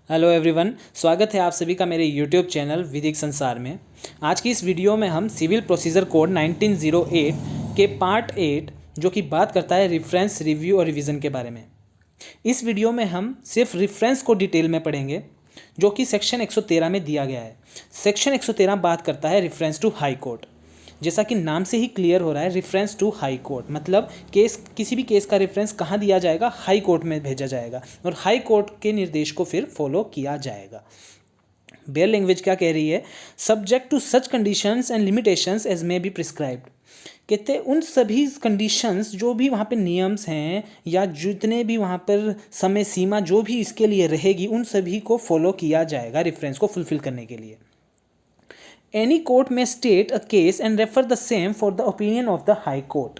Hello everyone, स्वागत है आप सभी का मेरे यूट्यूब चैनल विधिक संसार में। आज की इस वीडियो में हम सिविल प्रोसीजर कोड 1908 के पार्ट 8 जो कि बात करता है रेफरेंस, रिव्यू और रिवीजन के बारे में। इस वीडियो में हम सिर्फ रेफरेंस को डिटेल में पढ़ेंगे जो कि सेक्शन 113 में दिया गया है। सेक्शन 113 बात करता है रेफरेंस टू हाई कोर्ट। जैसा कि नाम से ही क्लियर हो रहा है, रेफरेंस टू हाई कोर्ट मतलब केस, किसी भी केस का रेफरेंस कहाँ दिया जाएगा, हाई कोर्ट में भेजा जाएगा और हाई कोर्ट के निर्देश को फिर फॉलो किया जाएगा। बेयर लैंग्वेज क्या कह रही है? Subject to such conditions and limitations as may be prescribed. कहते हैं उन सभी कंडीशंस जो भी वहाँ पे नियम्स हैं या जितने भी वहाँ पर समय सीमा जो भी इसके लिए रहेगी, उन सभी को फॉलो किया जाएगा रेफरेंस को फुलफिल करने के लिए। Any court may state a case and refer the same for the opinion of the high court.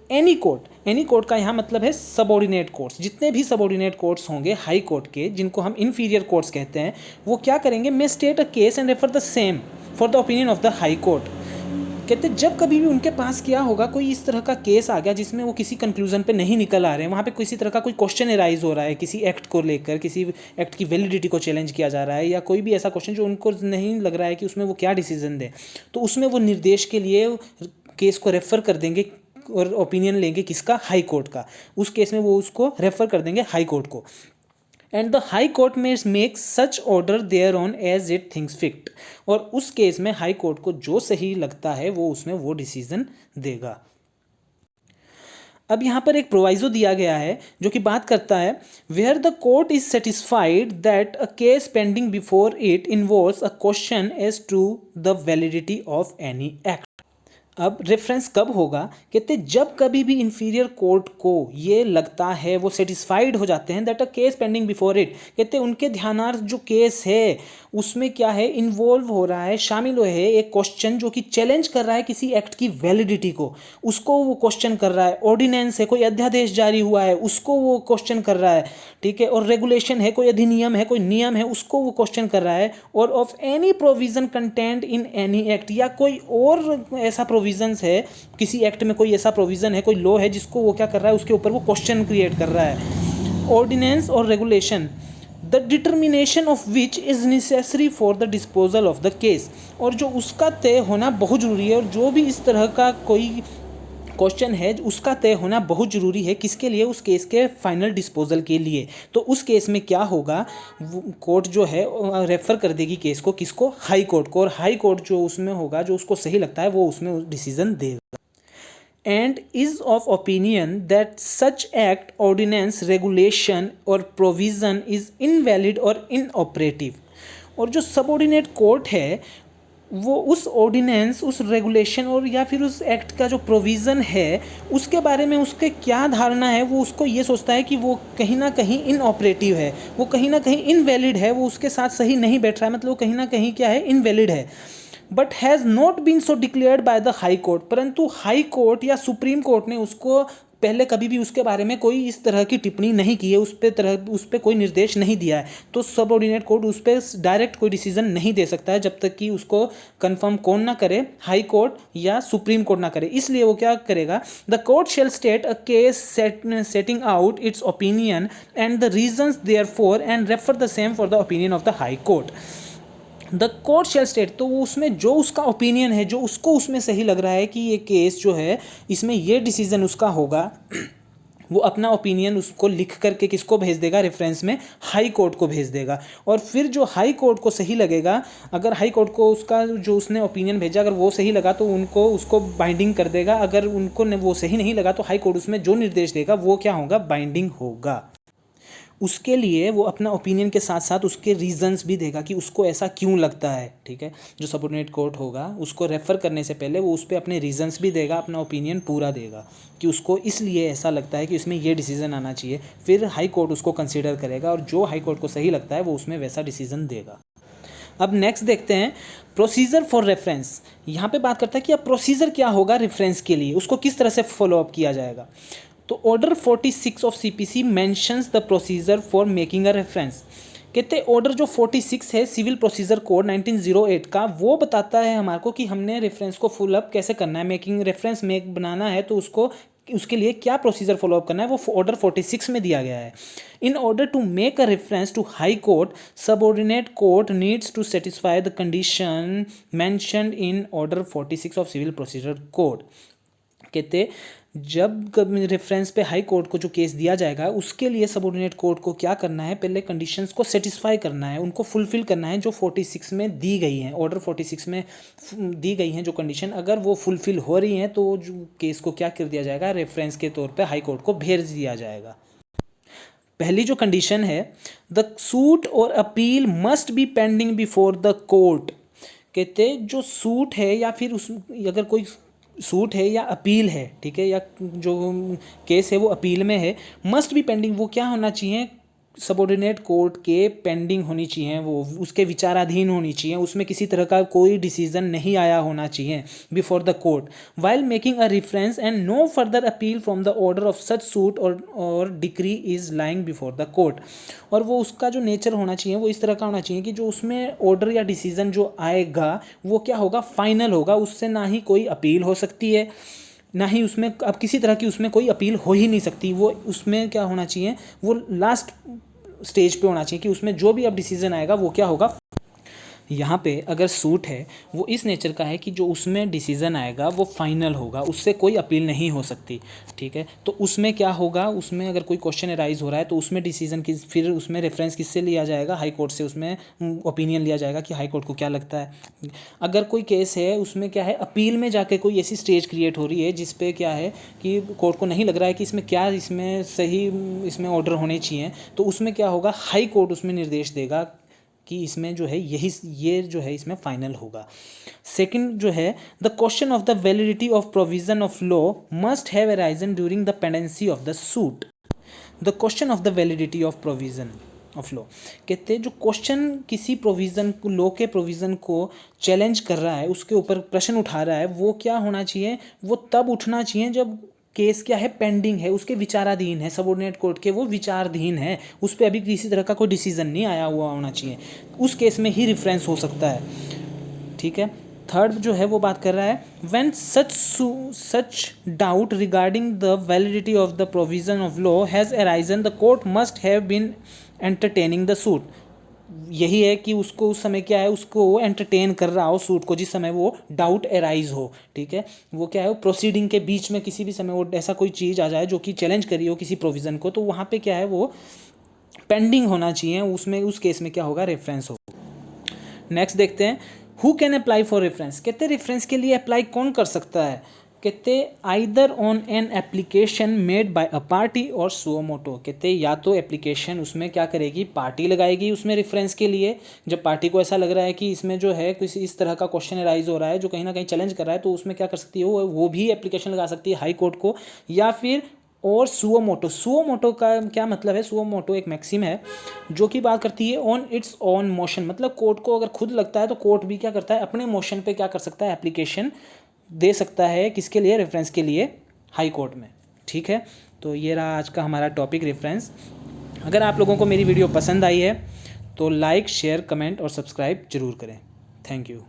Any court का यहाँ मतलब है सबऑर्डिनेट कोर्ट्स। जितने भी सबऑर्डिनेट कोर्ट्स होंगे हाई कोर्ट के, जिनको हम इन्फीरियर कोर्ट्स कहते हैं, वो क्या करेंगे? May state a case and refer the same for the opinion of the high Court. कहते हैं जब कभी भी उनके पास क्या होगा, कोई इस तरह का केस आ गया जिसमें वो किसी कंक्लूजन पे नहीं निकल आ रहे हैं, वहाँ पे किसी तरह का कोई क्वेश्चन एराइज हो रहा है, किसी एक्ट को लेकर, किसी एक्ट की वैलिडिटी को चैलेंज किया जा रहा है, या कोई भी ऐसा क्वेश्चन जो उनको नहीं लग रहा है कि उसमें वो क्या डिसीजन दें, तो उसमें वो निर्देश के लिए केस को रेफर कर देंगे और ओपिनियन लेंगे किसका? हाई कोर्ट का। उस केस में वो उसको रेफर कर देंगे हाई कोर्ट को। And the high court may make such order thereon as it thinks fit. और उस केस में हाई कोर्ट को जो सही लगता है वो उसमें वो डिसीजन देगा। अब यहाँ पर एक प्रोवाइजो दिया गया है जो कि बात करता है where the court is satisfied that a case pending before it involves a question as to the validity of any act. अब रेफरेंस कब होगा? कहते जब कभी भी इंफीरियर कोर्ट को ये लगता है, वो सेटिस्फाइड हो जाते हैं that a case pending before it. कहते उनके ध्यानार्थ जो केस है उसमें क्या है? इन्वॉल्व हो रहा है, शामिल हो है एक क्वेश्चन जो कि चैलेंज कर रहा है किसी एक्ट की वैलिडिटी को, उसको वो क्वेश्चन कर रहा है। ऑर्डिनेंस है, कोई अध्यादेश जारी हुआ है, उसको वो क्वेश्चन कर रहा है, ठीक है। और रेगुलेशन है, कोई अधिनियम है, कोई नियम है, उसको वो क्वेश्चन कर रहा है। और of any provision content in any act, या कोई और ऐसा प्रोविजंस है किसी एक्ट में, कोई ऐसा प्रोविजन है, कोई लॉ है जिसको वो क्या कर रहा है, उसके ऊपर वो क्वेश्चन क्रिएट कर रहा है। ऑर्डिनेंस और regulation the determination of which is necessary for the disposal of the case. और जो उसका तय होना बहुत ज़रूरी है, और जो भी इस तरह का कोई क्वेश्चन है उसका तय होना बहुत ज़रूरी है, किसके लिए? उस केस के फाइनल डिस्पोजल के लिए। तो उस केस में क्या होगा? कोर्ट जो है रेफर कर देगी केस को, किसको? हाई कोर्ट को। और हाई कोर्ट जो उसमें होगा, जो उसको सही लगता है, वो उसमें डिसीजन देगा। And is of opinion that such act, ordinance, regulation और प्रोविज़न इज इनवैलिड और इनऑपरेटिव। और जो सबऑर्डिनेट कोर्ट है वो उस ऑर्डिनेंस, उस रेगुलेशन और या फिर उस एक्ट का जो प्रोविज़न है उसके बारे में उसके क्या धारणा है, वो उसको ये सोचता है कि वो कहीं ना कहीं इनऑपरेटिव है, वो कहीं ना कहीं इनवैलिड है, वो उसके साथ सही नहीं बैठ रहा है, मतलब वो कहीं ना कहीं क्या है? इनवैलिड है। But has not been so declared by the high court. परंतु हाई कोर्ट या सुप्रीम कोर्ट ने उसको पहले कभी भी उसके बारे में कोई इस तरह की टिप्पणी नहीं की है, उस पर कोई निर्देश नहीं दिया है। तो सबऑर्डिनेट कोर्ट उस पर डायरेक्ट कोई डिसीजन नहीं दे सकता है जब तक कि उसको कंफर्म कौन ना करे, हाई कोर्ट या सुप्रीम कोर्ट ना करे। इसलिए वो क्या करेगा? The court shell state a case setting out it's opinion and the reasons therefore and refer the same for the opinion of the high court. The court shell state, तो वो उसमें जो उसका ओपिनियन है, जो उसको उसमें सही लग रहा है कि ये केस जो है इसमें ये डिसीजन उसका होगा, वो अपना ओपिनियन उसको लिख करके किसको भेज देगा? रेफरेंस में हाई कोर्ट को भेज देगा। और फिर जो हाई कोर्ट को सही लगेगा, अगर हाई कोर्ट को उसका जो उसने ओपिनियन भेजा अगर वो सही लगा तो उनको उसको बाइंडिंग कर देगा। अगर उनको वो सही नहीं लगा तो हाई कोर्ट उसमें जो निर्देश देगा वो क्या होगा? बाइंडिंग होगा। उसके लिए वो अपना ओपिनियन के साथ साथ उसके रीजंस भी देगा कि उसको ऐसा क्यों लगता है, ठीक है। जो सबऑर्डिनेट कोर्ट होगा उसको रेफर करने से पहले वो उस पर अपने रीजंस भी देगा, अपना ओपिनियन पूरा देगा कि उसको इसलिए ऐसा लगता है कि इसमें ये डिसीजन आना चाहिए। फिर हाई कोर्ट उसको कंसिडर करेगा और जो हाई कोर्ट को सही लगता है वो उसमें वैसा डिसीजन देगा। अब नेक्स्ट देखते हैं प्रोसीजर फॉर रेफरेंस। यहाँ पे बात करता है कि अब प्रोसीजर क्या होगा रेफरेंस के लिए, उसको किस तरह से फॉलोअप किया जाएगा। तो order 46 of CPC mentions the procedure for making a reference. कहते ऑर्डर जो 46 है सिविल प्रोसीजर कोड 1908 का, वो बताता है हमारे को कि हमने रेफरेंस को फुल अप कैसे करना है। मेकिंग रेफरेंस बनाना है तो उसको उसके लिए क्या प्रोसीजर फॉलोअप करना है वो ऑर्डर 46 में दिया गया है। In order to make a reference to high court, subordinate court needs to satisfy the condition mentioned in order 46 of civil procedure code. कहते जब रेफरेंस पे हाई कोर्ट को जो केस दिया जाएगा उसके लिए सबऑर्डिनेट कोर्ट को क्या करना है, पहले कंडीशंस को सेटिस्फाई करना है, उनको फुलफिल करना है जो 46 में दी गई हैं, ऑर्डर 46 में दी गई हैं जो कंडीशन, अगर वो फुलफिल हो रही हैं तो जो केस को क्या कर दिया जाएगा, रेफरेंस के तौर पे हाई कोर्ट को भेज दिया जाएगा। पहली जो कंडीशन है, द सूट और appeal must be pending before the court. कहते जो सूट है या फिर उस अगर कोई सूट है या अपील है, ठीक है, या जो केस है वो अपील में है, मस्ट बी पेंडिंग, वो क्या होना चाहिए, सबऑर्डिनेट कोर्ट के पेंडिंग होनी चाहिए, वो उसके विचाराधीन होनी चाहिए, उसमें किसी तरह का कोई डिसीजन नहीं आया होना चाहिए before the court, while making a reference and no further appeal from the order of such suit और decree is lying before the court. और वो उसका जो नेचर होना चाहिए वो इस तरह का होना चाहिए कि जो उसमें ऑर्डर या डिसीजन जो आएगा वो क्या होगा, फाइनल होगा, उससे ना ही कोई अपील हो सकती है, ना ही उसमें अब किसी तरह की उसमें कोई अपील हो ही नहीं सकती। वो उसमें क्या होना चाहिए, वो लास्ट स्टेज पे होना चाहिए कि उसमें जो भी अब डिसीजन आएगा वो क्या होगा। यहाँ पे अगर सूट है वो इस नेचर का है कि जो उसमें डिसीज़न आएगा वो फाइनल होगा, उससे कोई अपील नहीं हो सकती, ठीक है। तो उसमें क्या होगा, उसमें अगर कोई क्वेश्चन अराइज हो रहा है तो उसमें डिसीजन किस, फिर उसमें रेफरेंस किससे लिया जाएगा, हाई कोर्ट से, उसमें ओपिनियन लिया जाएगा कि हाई कोर्ट को क्या लगता है। अगर कोई केस है उसमें क्या है, अपील में जाके कोई ऐसी स्टेज क्रिएट हो रही है जिसपे क्या है कि कोर्ट को नहीं लग रहा है कि इसमें क्या, इसमें सही, इसमें ऑर्डर होने चाहिए, तो उसमें क्या होगा, हाई कोर्ट उसमें निर्देश देगा कि इसमें जो है यही, ये जो है इसमें फाइनल होगा। सेकंड जो है, the question of the validity of provision of law must have arisen during the pendency of the suit. The question of the validity of provision of law, कहते हैं जो क्वेश्चन किसी प्रोविज़न, लॉ के provision को challenge कर रहा है, उसके ऊपर प्रश्न उठा रहा है, वो क्या होना चाहिए, वो तब उठना चाहिए जब केस क्या है, पेंडिंग है, उसके विचाराधीन है, सबऑर्डिनेट कोर्ट के वो विचाराधीन है, उस पर अभी किसी तरह का कोई डिसीजन नहीं आया हुआ होना चाहिए, उस केस में ही रेफरेंस हो सकता है, ठीक है। थर्ड जो है वो बात कर रहा है, when such doubt regarding the validity of the provision of law has arisen the court must have been entertaining the suit. यही है कि उसको उस समय क्या है, उसको वो एंटरटेन कर रहा हो सूट को, जिस समय वो डाउट एराइज हो, ठीक है। वो क्या है, वो प्रोसीडिंग के बीच में किसी भी समय वो ऐसा कोई चीज़ आ जाए जो कि चैलेंज करी हो किसी प्रोविज़न को, तो वहाँ पे क्या है, वो पेंडिंग होना चाहिए, उसमें उस केस में क्या होगा, रेफरेंस हो। नेक्स्ट देखते हैं, who can apply for reference. कहते हैं रेफरेंस के लिए अप्लाई कौन कर सकता है, कहते either on an application made by a party और सुओ मोटो। कहते या तो एप्लीकेशन उसमें क्या करेगी, पार्टी लगाएगी उसमें रेफरेंस के लिए, जब पार्टी को ऐसा लग रहा है कि इसमें जो है किसी इस तरह का क्वेश्चन अराइज हो रहा है जो कहीं ना कहीं चैलेंज कर रहा है, तो उसमें क्या कर सकती है, वो भी एप्लीकेशन लगा सकती है हाई कोर्ट को, या फिर और सुओ मोटो। सुओ मोटो का क्या मतलब है, सुओ मोटो एक मैक्सिम है जो कि बात करती है ऑन इट्स ऑन मोशन, मतलब कोर्ट को अगर खुद लगता है तो कोर्ट भी क्या करता है, अपने मोशन पे क्या कर सकता है, एप्लीकेशन दे सकता है, किसके लिए, रेफरेंस के लिए, हाई कोर्ट में, ठीक है। तो ये रहा आज का हमारा टॉपिक, रेफरेंस। अगर आप लोगों को मेरी वीडियो पसंद आई है तो लाइक, शेयर, कमेंट और सब्सक्राइब जरूर करें। Thank you.